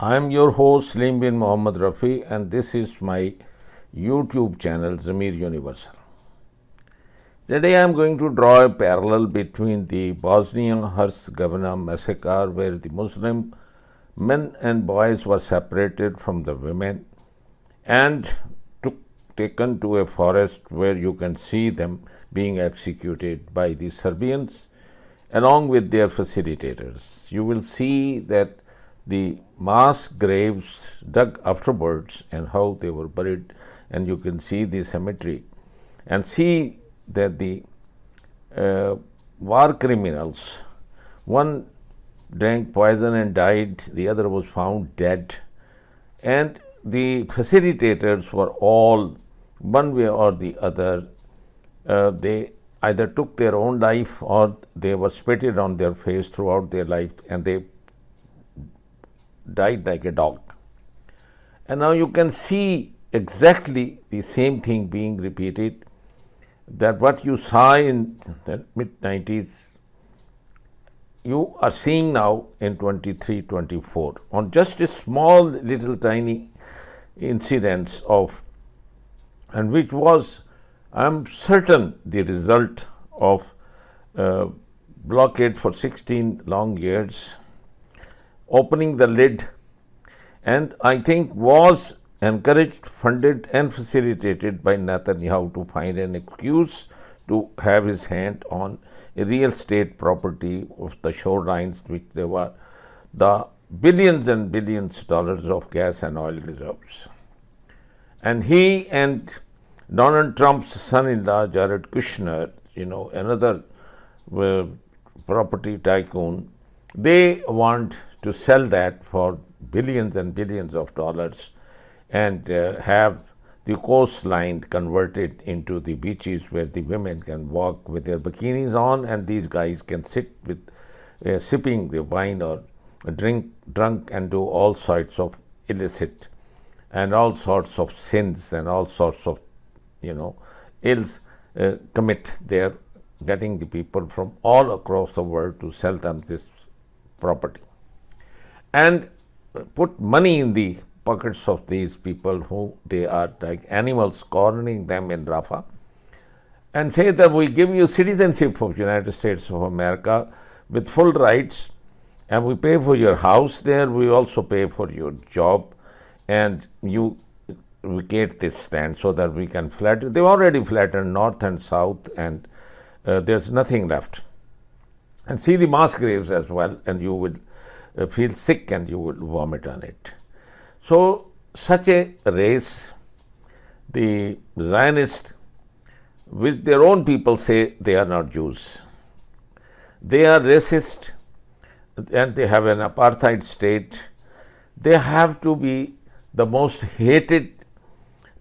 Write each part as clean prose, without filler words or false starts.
I am your host Salim bin Mohammad Rafi, and this is my YouTube channel Zamir Universal. Today I am going to draw a parallel between the Bosnia-Herzegovina massacre, where the Muslim men and boys were separated from the women and taken to a forest where you can see them being executed by the Serbians along with their facilitators. You will see that the mass graves dug afterwards and how they were buried, and you can see the cemetery and see that the war criminals, one drank poison and died, the other was found dead, and the facilitators were all one way or the other. They either took their own life or they were spitted on their face throughout their life, and they died like a dog. And now you can see exactly the same thing being repeated, that what you saw in the mid-90s, you are seeing now in 23-24 on just a small little tiny incidents of, and which was, I'm certain, the result of blockade for 16 long years, opening the lid, and I think was encouraged, funded and facilitated by Netanyahu to find an excuse to have his hand on a real estate property of the shorelines, which there were the billions and billions dollars of gas and oil reserves. And he and Donald Trump's son-in-law, Jared Kushner, another property tycoon, they want to sell that for billions and billions of dollars and have the coastline converted into the beaches where the women can walk with their bikinis on, and these guys can sit with sipping the wine or drunk and do all sorts of illicit and all sorts of sins and all sorts of ills commit there, getting the people from all across the world to sell them this property and put money in the pockets of these people who they are like animals, cornering them in Rafah, and say that we give you citizenship of United States of America with full rights, and we pay for your house there, we also pay for your job, and you vacate this land so that we can flatten. They've already flattened north and south, and there's nothing left. And see the mass graves as well, and you will feel sick and you will vomit on it. So such a race, the Zionists, with their own people say they are not Jews. They are racist and they have an apartheid state. They have to be the most hated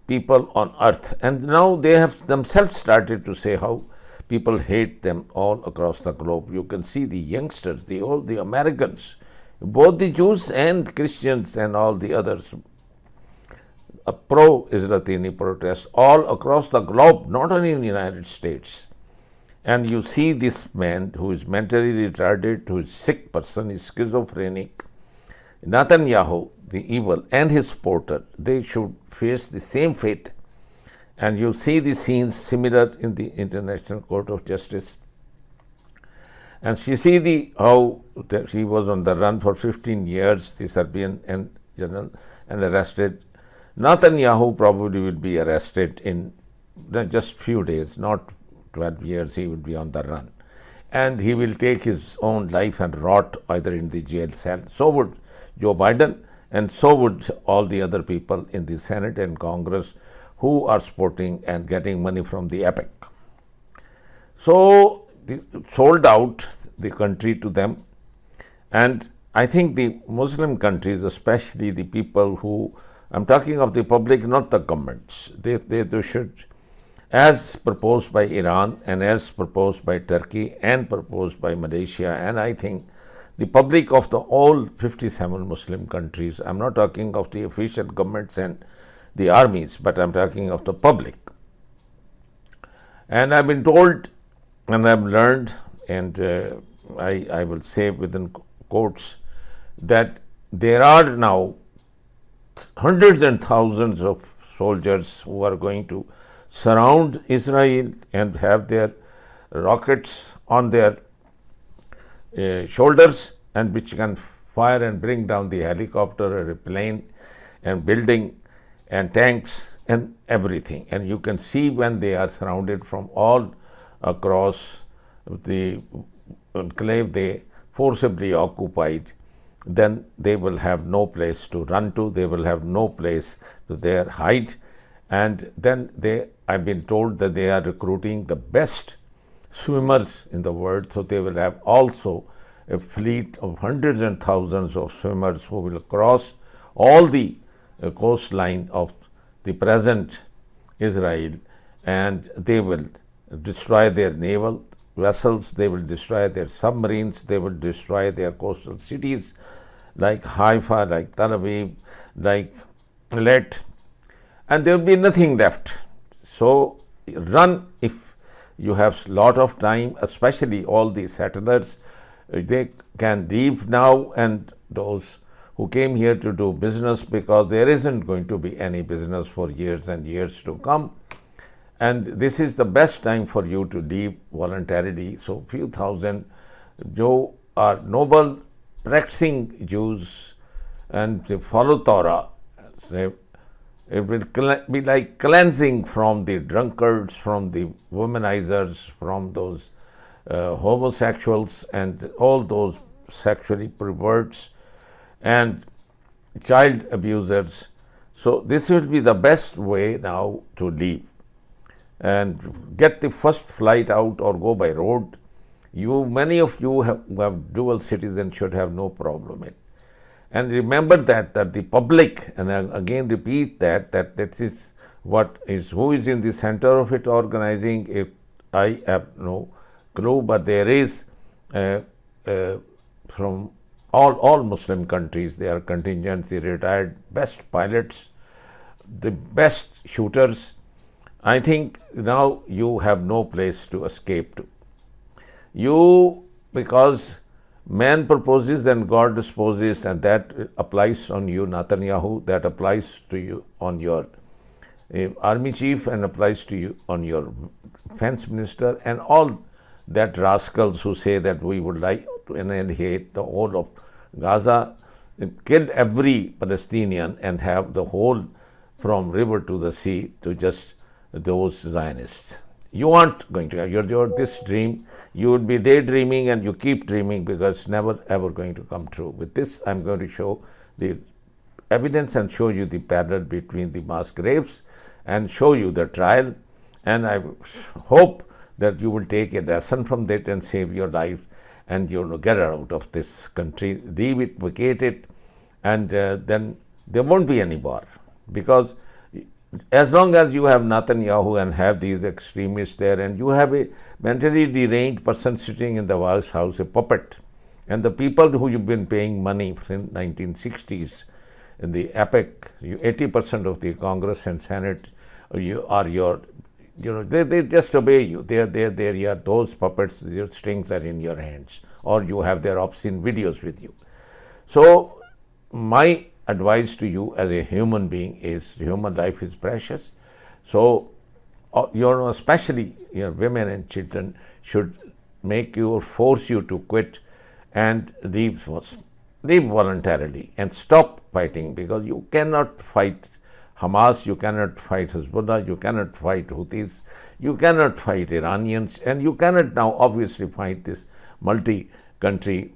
people on earth. And now they have themselves started to say how people hate them all across the globe. You can see the youngsters, all the Americans, both the Jews and Christians and all the others, pro-Islatini protests all across the globe, not only in the United States. And you see this man who is mentally retarded, who is sick person, is schizophrenic, Netanyahu, the evil, and his supporter, they should face the same fate. And you see the scenes similar in the International Court of Justice. And you see how he was on the run for 15 years, the Serbian and general, and arrested. Netanyahu probably will be arrested in just few days, not 12 years, he will be on the run. And he will take his own life and rot either in the jail cell. So would Joe Biden, and so would all the other people in the Senate and Congress who are supporting and getting money from the AIPAC. So sold out the country to them, and I think the Muslim countries, especially the people who, I'm talking of the public, not the governments, they should, as proposed by Iran and as proposed by Turkey and proposed by Malaysia, and I think the public of the all 57 Muslim countries, I'm not talking of the official governments and the armies, but I'm talking of the public. And I've been told and I've learned, and I will say within quotes, that there are now hundreds and thousands of soldiers who are going to surround Israel and have their rockets on their shoulders, and which can fire and bring down the helicopter or a plane and building and tanks and everything. And you can see when they are surrounded from all across the enclave, they forcibly occupied, then they will have no place to run to, they will have no place to their hide. And then I've been told that they are recruiting the best swimmers in the world, so they will have also a fleet of hundreds and thousands of swimmers who will cross all the coastline of the present Israel, and they will destroy their naval vessels, they will destroy their submarines, they will destroy their coastal cities like Haifa, like Tel Aviv, like Eilat, and there will be nothing left. So run if you have a lot of time, especially all the settlers. They can leave now, and those who came here to do business, because there isn't going to be any business for years and years to come. And this is the best time for you to leave voluntarily. So few thousand who are noble, practicing Jews and they follow Torah, it will be like cleansing from the drunkards, from the womanizers, from those homosexuals and all those sexually perverts and child abusers. So this will be the best way now to leave and get the first flight out or go by road. Many of you who have dual citizen should have no problem in. And remember that the public, and I again repeat that this is who is in the center of it organizing it. I have no clue, but there is from all Muslim countries, there are contingents, the retired best pilots, the best shooters. I think now you have no place to escape to. Because man proposes and God disposes, and that applies on you, Netanyahu, that applies to you on your army chief, and applies to you on your defense minister, and all that rascals who say that we would like to annihilate the whole of Gaza, kill every Palestinian and have the whole from river to the sea to just those Zionists. You aren't going to have your this dream. You would be daydreaming, and you keep dreaming because it's never ever going to come true. With this, I'm going to show the evidence and show you the parallel between the mass graves and show you the trial. And I hope that you will take a lesson from that and save your life, and get out of this country, leave it, vacate it, and then there won't be any war. Because as long as you have Netanyahu and have these extremists there, and you have a mentally deranged person sitting in the White House, a puppet, and the people who you've been paying money since 1960s in the epic, 80% of the Congress and Senate they just obey you. They're those puppets, your strings are in your hands, or you have their obscene videos with you. So my advice to you as a human being is human life is precious. So especially your women and children should make you or force you to quit and leave voluntarily and stop fighting, because you cannot fight Hamas, you cannot fight Hezbollah, you cannot fight Houthis, you cannot fight Iranians, and you cannot now obviously fight this multi-country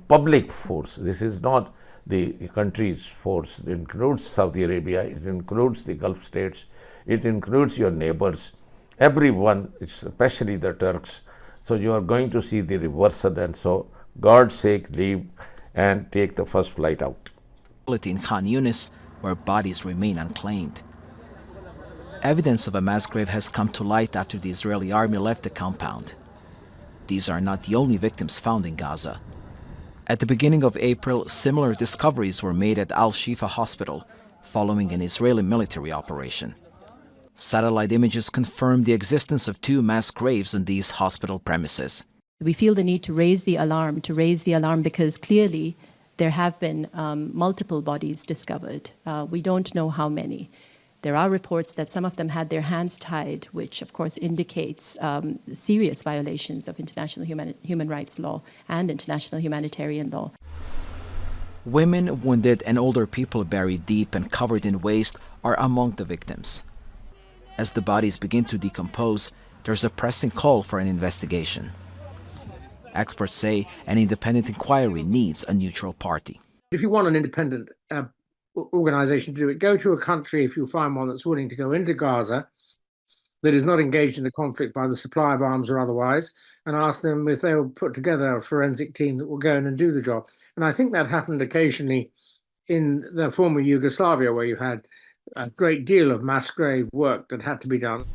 public force. This is not the country's force. It includes Saudi Arabia, it includes the Gulf states, it includes your neighbors, everyone, especially the Turks. So you are going to see the reversal, and so God's sake, leave and take the first flight out. In Khan Yunis, where bodies remain unclaimed. Evidence of a mass grave has come to light after the Israeli army left the compound. These are not the only victims found in Gaza. At the beginning of April, similar discoveries were made at Al-Shifa Hospital following an Israeli military operation. Satellite images confirmed the existence of 2 mass graves on these hospital premises. We feel the need to raise the alarm because clearly There have been multiple bodies discovered. We don't know how many. There are reports that some of them had their hands tied, which of course indicates serious violations of international human rights law and international humanitarian law. Women, wounded, and older people buried deep and covered in waste are among the victims. As the bodies begin to decompose, there's a pressing call for an investigation. Experts say an independent inquiry needs a neutral party. If you want an independent organization to do it, go to a country, if you find one that's willing to go into Gaza, that is not engaged in the conflict by the supply of arms or otherwise, and ask them if they will put together a forensic team that will go in and do the job. And I think that happened occasionally in the former Yugoslavia, where you had a great deal of mass grave work that had to be done.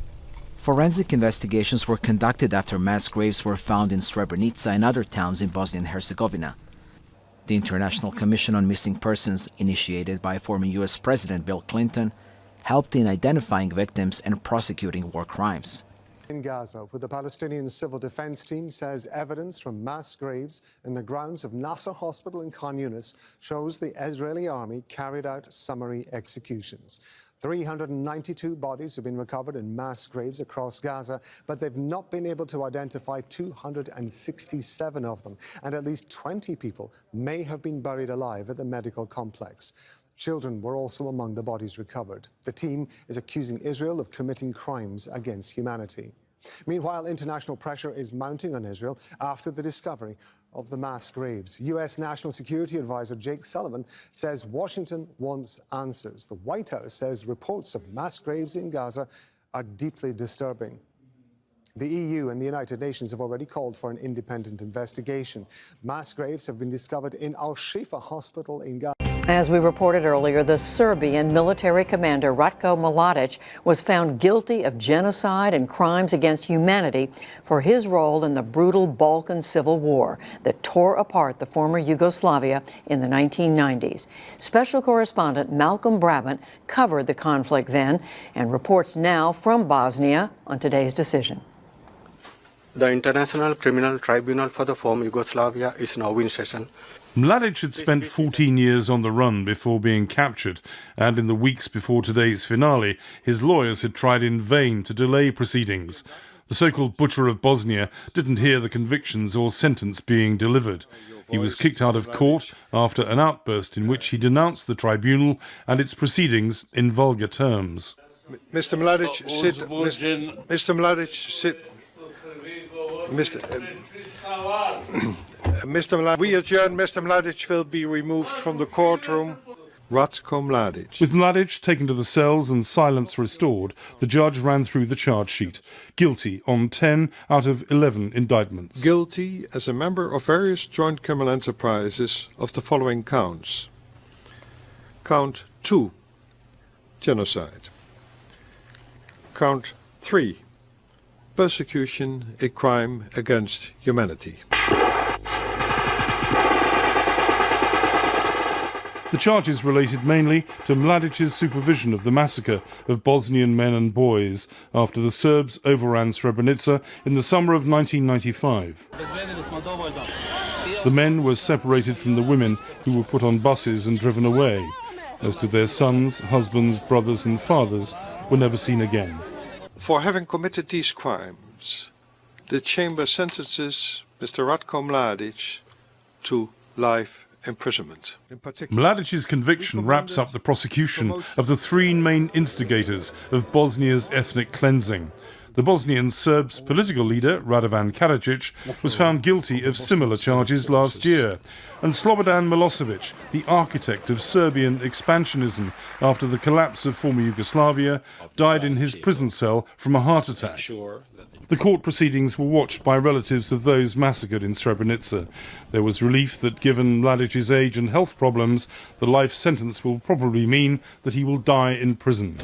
Forensic investigations were conducted after mass graves were found in Srebrenica and other towns in Bosnia and Herzegovina. The International Commission on Missing Persons, initiated by former U.S. President Bill Clinton, helped in identifying victims and prosecuting war crimes. In Gaza, where the Palestinian Civil Defense Team says evidence from mass graves in the grounds of Nasser Hospital in Khan Yunis shows the Israeli army carried out summary executions. 392 bodies have been recovered in mass graves across Gaza, but they've not been able to identify 267 of them, and at least 20 people may have been buried alive at the medical complex. Children were also among the bodies recovered. The team is accusing Israel of committing crimes against humanity. Meanwhile, international pressure is mounting on Israel after the discovery of the mass graves. U.S. National Security Advisor Jake Sullivan says Washington wants answers. The White House says reports of mass graves in Gaza are deeply disturbing. The EU and the United Nations have already called for an independent investigation. Mass graves have been discovered in Al-Shifa Hospital in Gaza. As we reported earlier, the Serbian military commander Ratko Mladic was found guilty of genocide and crimes against humanity for his role in the brutal Balkan Civil War that tore apart the former Yugoslavia in the 1990s. Special correspondent Malcolm Brabant covered the conflict then and reports now from Bosnia on today's decision. The International Criminal Tribunal for the former Yugoslavia is now in session. Mladic had spent 14 years on the run before being captured, and in the weeks before today's finale, his lawyers had tried in vain to delay proceedings. The so-called Butcher of Bosnia didn't hear the convictions or sentence being delivered. He was kicked out of court after an outburst in which he denounced the tribunal and its proceedings in vulgar terms. Mr. Mladic, sit. Mr. Mladic, sit. Mr. Mladic, we adjourn. Mr. Mladic will be removed from the courtroom. Ratko Mladic. With Mladic taken to the cells and silence restored, the judge ran through the charge sheet. Guilty on 10 out of 11 indictments. Guilty as a member of various joint criminal enterprises of the following counts. Count 2, genocide. Count 3, persecution, a crime against humanity. The charges related mainly to Mladic's supervision of the massacre of Bosnian men and boys after the Serbs overran Srebrenica in the summer of 1995. The men were separated from the women who were put on buses and driven away. As to their sons, husbands, brothers and fathers were never seen again. For having committed these crimes, the chamber sentences Mr. Ratko Mladic to life imprisonment. Mladic's conviction wraps up the prosecution of the three main instigators of Bosnia's ethnic cleansing. The Bosnian Serbs' political leader, Radovan Karadzic, was found guilty of similar charges last year. And Slobodan Milosevic, the architect of Serbian expansionism after the collapse of former Yugoslavia, died in his prison cell from a heart attack. The court proceedings were watched by relatives of those massacred in Srebrenica. There was relief that, given Mladic's age and health problems, the life sentence will probably mean that he will die in prison.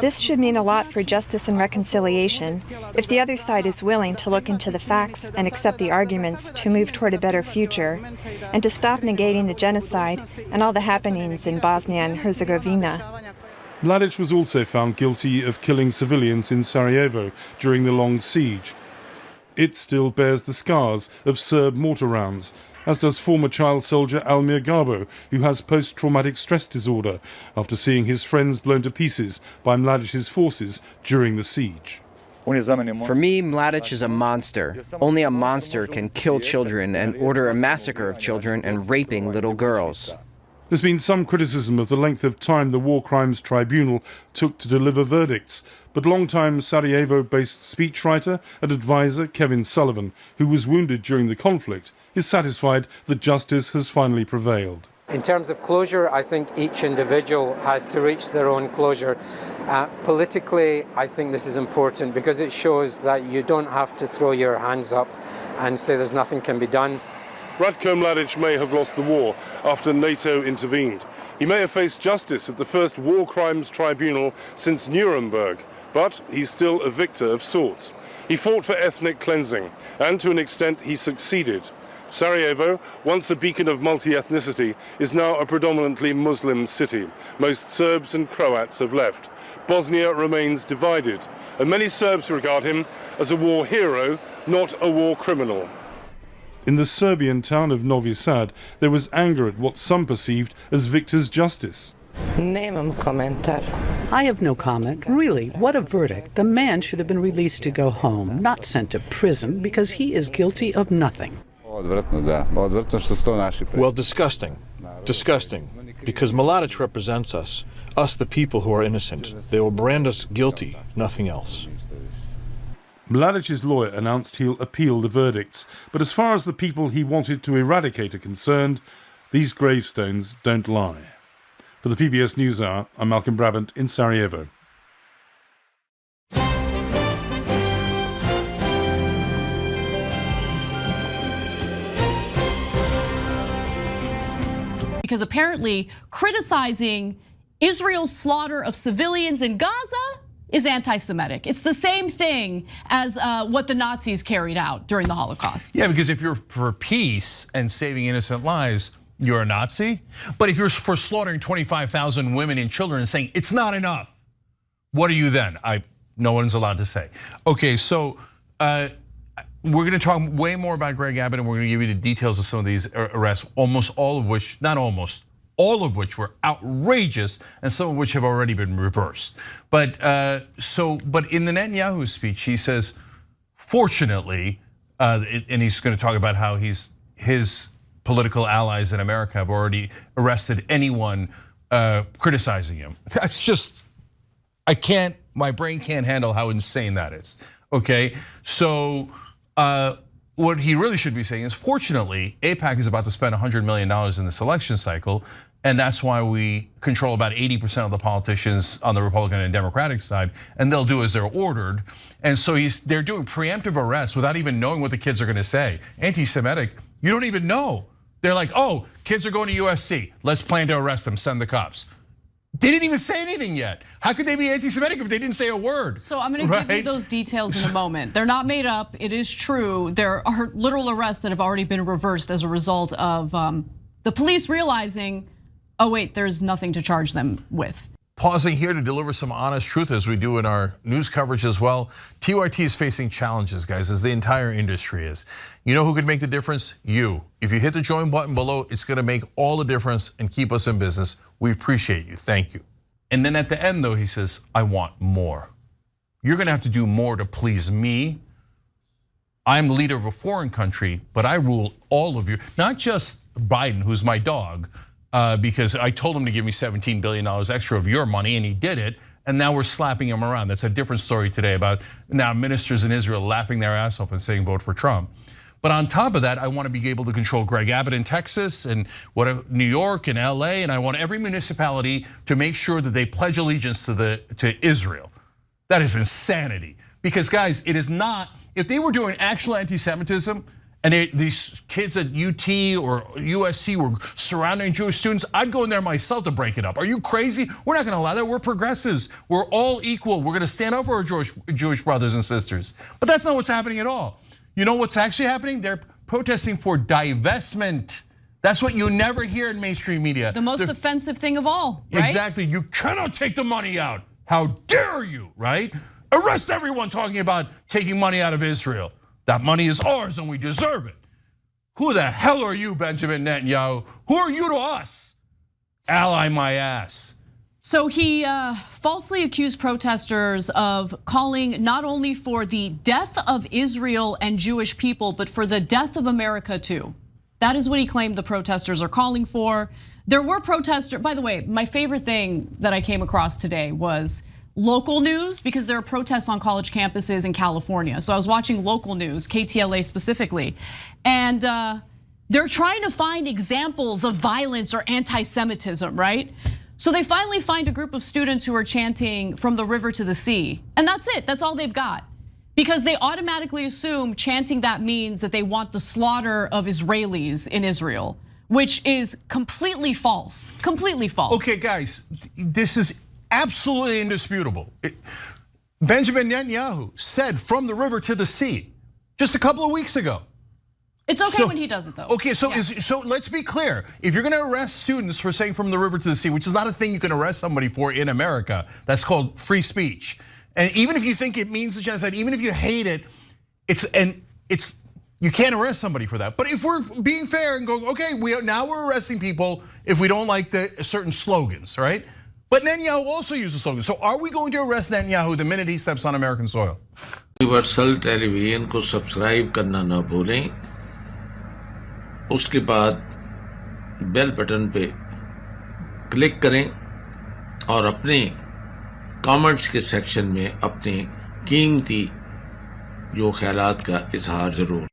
This should mean a lot for justice and reconciliation if the other side is willing to look into the facts and accept the arguments to move toward a better future, and to stop negating the genocide and all the happenings in Bosnia and Herzegovina. Mladic was also found guilty of killing civilians in Sarajevo during the long siege. It still bears the scars of Serb mortar rounds, as does former child soldier Almir Garbo, who has post-traumatic stress disorder after seeing his friends blown to pieces by Mladic's forces during the siege. For me, Mladic is a monster. Only a monster can kill children and order a massacre of children and raping little girls. There's been some criticism of the length of time the War Crimes Tribunal took to deliver verdicts, but long-time Sarajevo-based speechwriter and advisor Kevin Sullivan, who was wounded during the conflict, is satisfied that justice has finally prevailed. In terms of closure, I think each individual has to reach their own closure. Politically, I think this is important because it shows that you don't have to throw your hands up and say there's nothing can be done. Ratko Mladic may have lost the war after NATO intervened. He may have faced justice at the first War Crimes Tribunal since Nuremberg, but he's still a victor of sorts. He fought for ethnic cleansing, and to an extent he succeeded. Sarajevo, once a beacon of multi-ethnicity, is now a predominantly Muslim city. Most Serbs and Croats have left. Bosnia remains divided, and many Serbs regard him as a war hero, not a war criminal. In the Serbian town of Novi Sad, there was anger at what some perceived as Victor's justice. I have no comment. Really, what a verdict. The man should have been released to go home, not sent to prison because he is guilty of nothing. Well, disgusting. Disgusting. Because Mladic represents us the people who are innocent. They will brand us guilty, nothing else. Mladic's lawyer announced he'll appeal the verdicts, but as far as the people he wanted to eradicate are concerned, these gravestones don't lie. For the PBS NewsHour, I'm Malcolm Brabant in Sarajevo. Because apparently criticizing Israel's slaughter of civilians in Gaza is anti-Semitic. It's the same thing as what the Nazis carried out during the Holocaust. Yeah, because if you're for peace and saving innocent lives, you're a Nazi. But if you're for slaughtering 25,000 women and children and saying it's not enough, what are you then? No one's allowed to say. Okay, so we're going to talk way more about Greg Abbott, and we're going to give you the details of some of these arrests, all of which were outrageous, and some of which have already been reversed. But in the Netanyahu speech, he says, fortunately, and he's going to talk about how his political allies in America have already arrested anyone criticizing him. That's just, my brain can't handle how insane that is. Okay, so what he really should be saying is, fortunately, AIPAC is about to spend $100 million in this election cycle, and that's why we control about 80% of the politicians on the Republican and Democratic side, and they'll do as they're ordered. And so they're doing preemptive arrests without even knowing what the kids are gonna say. Anti-Semitic, you don't even know. They're like, oh, kids are going to USC. Let's plan to arrest them, send the cops. They didn't even say anything yet. How could they be anti-Semitic if they didn't say a word? So I'm going to give you those details in a moment. They're not made up. It is true. There are literal arrests that have already been reversed as a result of the police realizing, oh wait, there's nothing to charge them with. Pausing here to deliver some honest truth, as we do in our news coverage as well. TYT is facing challenges, guys, as the entire industry is. You know who could make the difference? You. If you hit the join button below, it's gonna make all the difference and keep us in business. We appreciate you, thank you. And then at the end though, he says, I want more. You're gonna have to do more to please me. I'm the leader of a foreign country, but I rule all of you, not just Biden, who's my dog, because I told him to give me $17 billion extra of your money, and he did it, and now we're slapping him around. That's a different story today about now ministers in Israel laughing their ass off and saying vote for Trump. But on top of that, I want to be able to control Greg Abbott in Texas and New York and LA, and I want every municipality to make sure that they pledge allegiance to Israel. That is insanity, because guys, it is not, if they were doing actual anti-Semitism, and these kids at UT or USC were surrounding Jewish students, I'd go in there myself to break it up. Are you crazy? We're not gonna allow that, we're progressives. We're all equal, we're gonna stand up for our Jewish brothers and sisters. But that's not what's happening at all. You know what's actually happening? They're protesting for divestment. That's what you never hear in mainstream media. The most offensive thing of all, right? Exactly, you cannot take the money out. How dare you, right? Arrest everyone talking about taking money out of Israel. That money is ours and we deserve it. Who the hell are you, Benjamin Netanyahu? Who are you to us? Ally my ass. So he falsely accused protesters of calling not only for the death of Israel and Jewish people, but for the death of America too. That is what he claimed the protesters are calling for. There were protesters, by the way, my favorite thing that I came across today was local news, because there are protests on college campuses in California. So I was watching local news, KTLA specifically, and they're trying to find examples of violence or anti-Semitism, right? So they finally find a group of students who are chanting "From the river to the sea," and that's it, that's all they've got. Because they automatically assume chanting that means that they want the slaughter of Israelis in Israel, which is completely false, completely false. Okay, guys, this is absolutely indisputable. Benjamin Netanyahu said "from the river to the sea" just a couple of weeks ago. It's okay when he does it though. Okay, so let's be clear. If you're gonna arrest students for saying "from the river to the sea," which is not a thing you can arrest somebody for in America, that's called free speech. And even if you think it means a genocide, even if you hate it, you can't arrest somebody for that. But if we're being fair and going, okay, now we're arresting people if we don't like the certain slogans, right? But Netanyahu also uses slogans. So are we going to arrest Netanyahu the minute he steps on American soil? Universal television को subscribe करना ना भूलें, उसके बाद bell button पे click करें और अपने कमेंट्स के सेक्शन में अपने कीमती जो ख्यालात का इजहार जरूर